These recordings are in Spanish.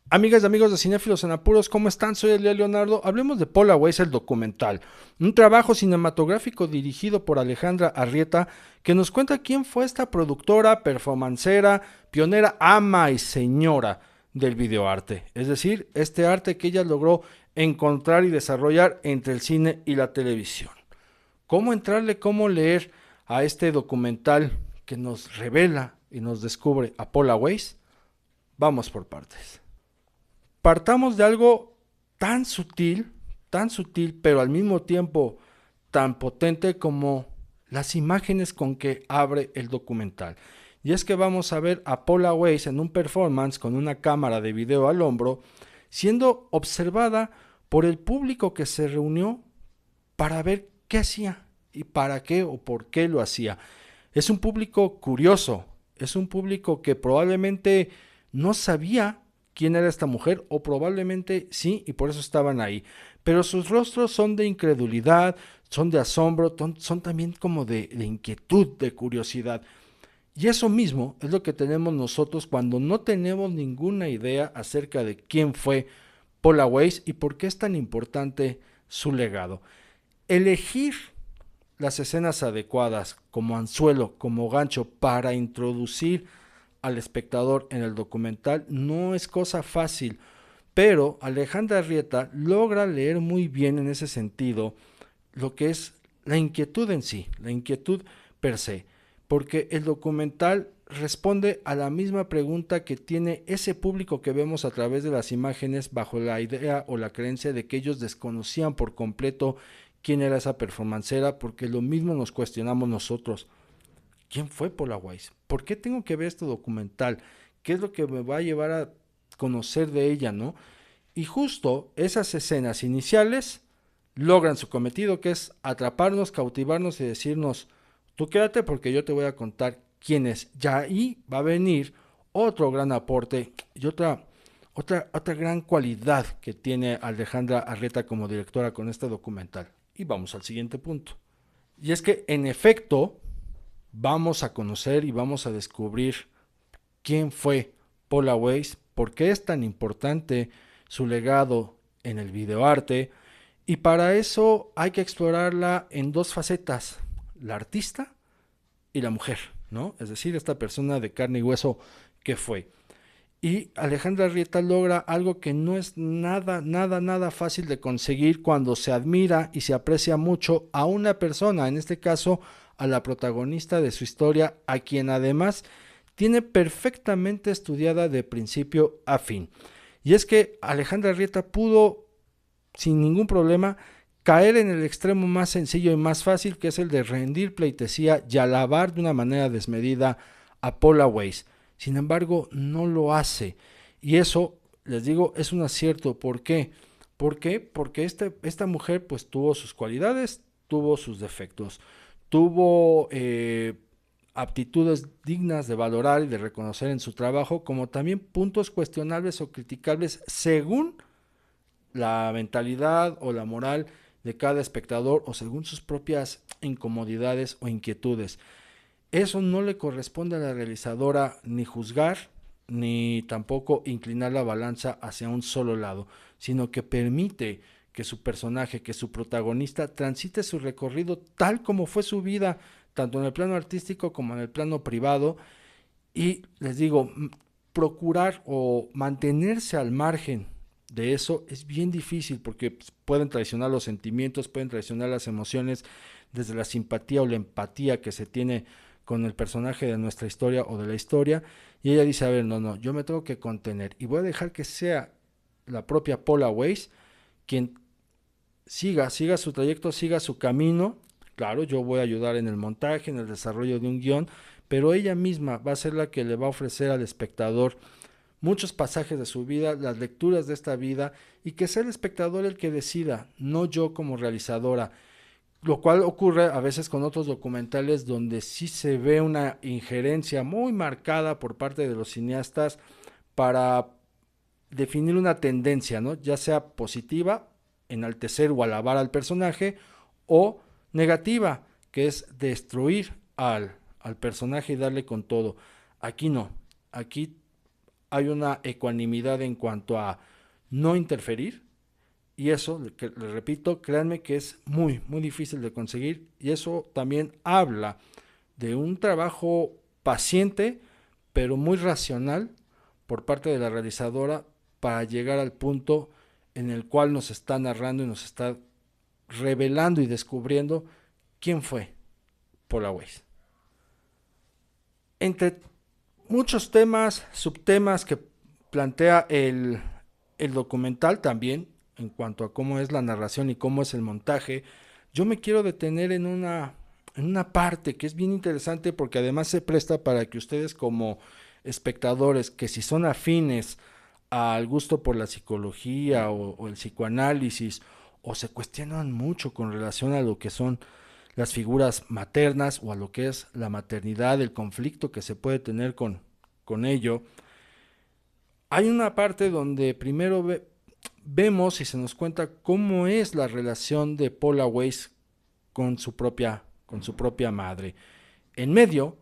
Amigas y amigos de Cinéfilos en Apuros, ¿cómo están? Soy Elia Leonardo. Hablemos de Paula Weiss, el documental. Un trabajo cinematográfico dirigido por Alejandra Arrieta que nos cuenta quién fue esta productora, performancera, pionera, ama y señora del videoarte. Es decir, este arte que ella logró encontrar y desarrollar entre el cine y la televisión. ¿Cómo entrarle, cómo leer a este documental que nos revela y nos descubre a Paula Weiss? Vamos por partes. Partamos de algo tan sutil, pero al mismo tiempo tan potente como las imágenes con que abre el documental. Y es que vamos a ver a Paula Weiss en un performance con una cámara de video al hombro, siendo observada por el público que se reunió para ver qué hacía y para qué o por qué lo hacía. Es un público curioso, es un público que probablemente no sabía quién era esta mujer o probablemente sí y por eso estaban ahí. Pero sus rostros son de incredulidad, son de asombro, son también como de inquietud, de curiosidad. Y eso mismo es lo que tenemos nosotros cuando no tenemos ninguna idea acerca de quién fue Paula Weiss y por qué es tan importante su legado. Elegir las escenas adecuadas como anzuelo, como gancho para introducir al espectador en el documental no es cosa fácil, pero Alejandra Arrieta logra leer muy bien en ese sentido lo que es la inquietud en sí, la inquietud per se, porque el documental responde a la misma pregunta que tiene ese público que vemos a través de las imágenes bajo la idea o la creencia de que ellos desconocían por completo quién era esa performancera, porque lo mismo nos cuestionamos nosotros. ¿Quién fue Paula Weiss? ¿Por qué tengo que ver este documental? ¿Qué es lo que me va a llevar a conocer de ella, no? Y justo esas escenas iniciales logran su cometido, que es atraparnos, cautivarnos y decirnos, tú quédate porque yo te voy a contar quién es. Ya ahí va a venir otro gran aporte y otra gran cualidad que tiene Alejandra Arrieta como directora con este documental. Y vamos al siguiente punto. Y es que en efecto vamos a conocer y vamos a descubrir quién fue Paula Weiss, por qué es tan importante su legado en el videoarte, y para eso hay que explorarla en dos facetas, la artista y la mujer, ¿no? Es decir, esta persona de carne y hueso que fue. Y Alejandra Rieta logra algo que no es nada fácil de conseguir cuando se admira y se aprecia mucho a una persona, en este caso a la protagonista de su historia, a quien además tiene perfectamente estudiada de principio a fin. Y es que Alejandra Rieta pudo, sin ningún problema, caer en el extremo más sencillo y más fácil, que es el de rendir pleitesía y alabar de una manera desmedida a Paula Weiss. Sin embargo, no lo hace. Y eso, les digo, es un acierto. ¿Por qué? ¿Por qué? Porque esta mujer pues tuvo sus cualidades, tuvo sus defectos, tuvo aptitudes dignas de valorar y de reconocer en su trabajo, como también puntos cuestionables o criticables según la mentalidad o la moral de cada espectador o según sus propias incomodidades o inquietudes. Eso no le corresponde a la realizadora ni juzgar ni tampoco inclinar la balanza hacia un solo lado, sino que permite que su personaje, que su protagonista transite su recorrido tal como fue su vida, tanto en el plano artístico como en el plano privado, y les digo, procurar o mantenerse al margen de eso es bien difícil porque pueden traicionar los sentimientos, pueden traicionar las emociones, desde la simpatía o la empatía que se tiene con el personaje de nuestra historia o de la historia. Y ella dice, a ver, no, yo me tengo que contener y voy a dejar que sea la propia Paula Weiss quien siga su trayecto, siga su camino. Claro, yo voy a ayudar en el montaje, en el desarrollo de un guión, pero ella misma va a ser la que le va a ofrecer al espectador muchos pasajes de su vida, las lecturas de esta vida, y que sea el espectador el que decida, no yo como realizadora. Lo cual ocurre a veces con otros documentales donde sí se ve una injerencia muy marcada por parte de los cineastas para definir una tendencia, ¿no? Ya sea positiva, enaltecer o alabar al personaje, o negativa, que es destruir al personaje y darle con todo. Aquí no, aquí hay una ecuanimidad en cuanto a no interferir, y eso, les repito, créanme que es muy, muy difícil de conseguir, y eso también habla de un trabajo paciente, pero muy racional por parte de la realizadora para llegar al punto en el cual nos está narrando y nos está revelando y descubriendo quién fue Paula Weiss. Entre muchos temas, subtemas que plantea el documental también, en cuanto a cómo es la narración y cómo es el montaje, yo me quiero detener en una parte que es bien interesante porque además se presta para que ustedes como espectadores, que si son afines al gusto por la psicología o el psicoanálisis, o se cuestionan mucho con relación a lo que son las figuras maternas o a lo que es la maternidad, el conflicto que se puede tener con ello, hay una parte donde primero vemos y se nos cuenta cómo es la relación de Paula Weiss con su propia madre. En medio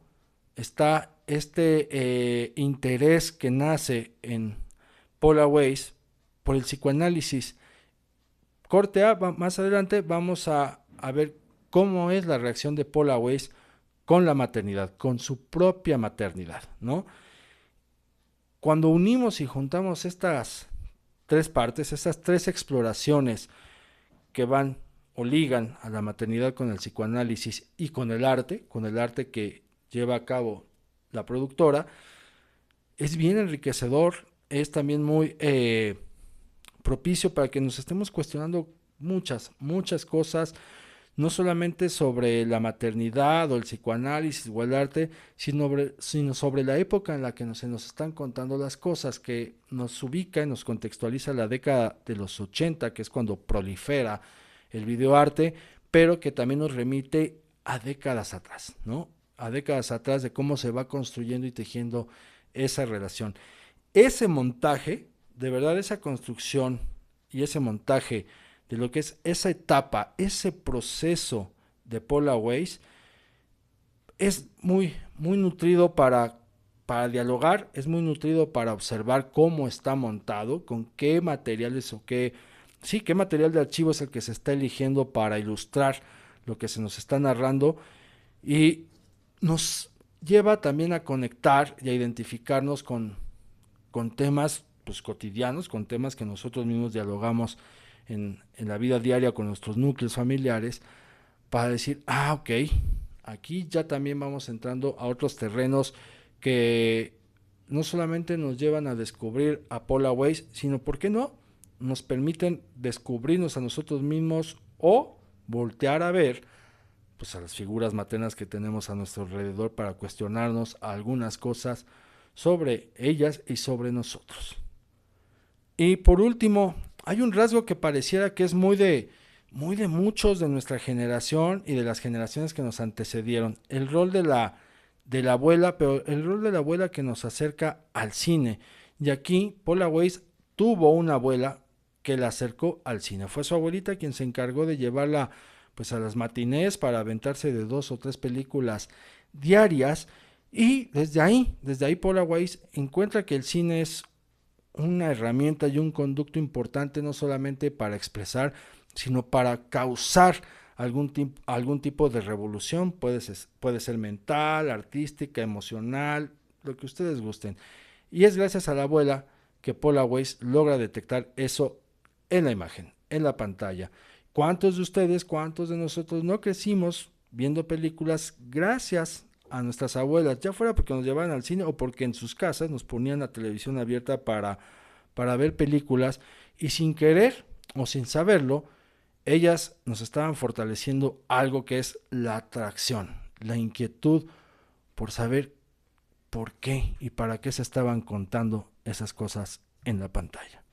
está este interés que nace en Paula Weiss por el psicoanálisis. Corte A, más adelante vamos a ver cómo es la reacción de Paula Weiss con la maternidad, con su propia maternidad, ¿no? Cuando unimos y juntamos estas tres partes, estas tres exploraciones que van o ligan a la maternidad con el psicoanálisis y con el arte que lleva a cabo la productora, es bien enriquecedor, es también muy propicio para que nos estemos cuestionando muchas cosas, no solamente sobre la maternidad o el psicoanálisis o el arte, sino sobre la época en la que se nos están contando las cosas, que nos ubica y nos contextualiza la década de los 80, que es cuando prolifera el videoarte, pero que también nos remite a décadas atrás, ¿no? A décadas atrás de cómo se va construyendo y tejiendo esa relación. Ese montaje, de verdad, esa construcción y ese montaje de lo que es esa etapa, ese proceso de Paula Weiss, es muy nutrido para dialogar, es muy nutrido para observar cómo está montado, con qué materiales o qué material de archivo es el que se está eligiendo para ilustrar lo que se nos está narrando, y nos lleva también a conectar y a identificarnos con temas pues, cotidianos, con temas que nosotros mismos dialogamos en la vida diaria con nuestros núcleos familiares, para decir, ok, aquí ya también vamos entrando a otros terrenos que no solamente nos llevan a descubrir a Paula Weiss, sino, ¿por qué no?, nos permiten descubrirnos a nosotros mismos o voltear a ver pues a las figuras maternas que tenemos a nuestro alrededor para cuestionarnos algunas cosas sobre ellas y sobre nosotros. Y por último, hay un rasgo que pareciera que es muy de muchos de nuestra generación y de las generaciones que nos antecedieron, el rol de la abuela, pero el rol de la abuela que nos acerca al cine. Y aquí Paula Weiss tuvo una abuela que la acercó al cine. Fue su abuelita quien se encargó de llevarla pues a las matinés para aventarse de 2 o 3 películas diarias, y desde ahí Paula Weiss encuentra que el cine es una herramienta y un conducto importante no solamente para expresar, sino para causar algún tipo de revolución, puede ser mental, artística, emocional, lo que ustedes gusten. Y es gracias a la abuela que Paula Weiss logra detectar eso en la imagen, en la pantalla. ¿Cuántos de ustedes, cuántos de nosotros no crecimos viendo películas gracias a nuestras abuelas, ya fuera porque nos llevaban al cine o porque en sus casas nos ponían la televisión abierta para ver películas, y sin querer o sin saberlo, ellas nos estaban fortaleciendo algo que es la atracción, la inquietud por saber por qué y para qué se estaban contando esas cosas en la pantalla?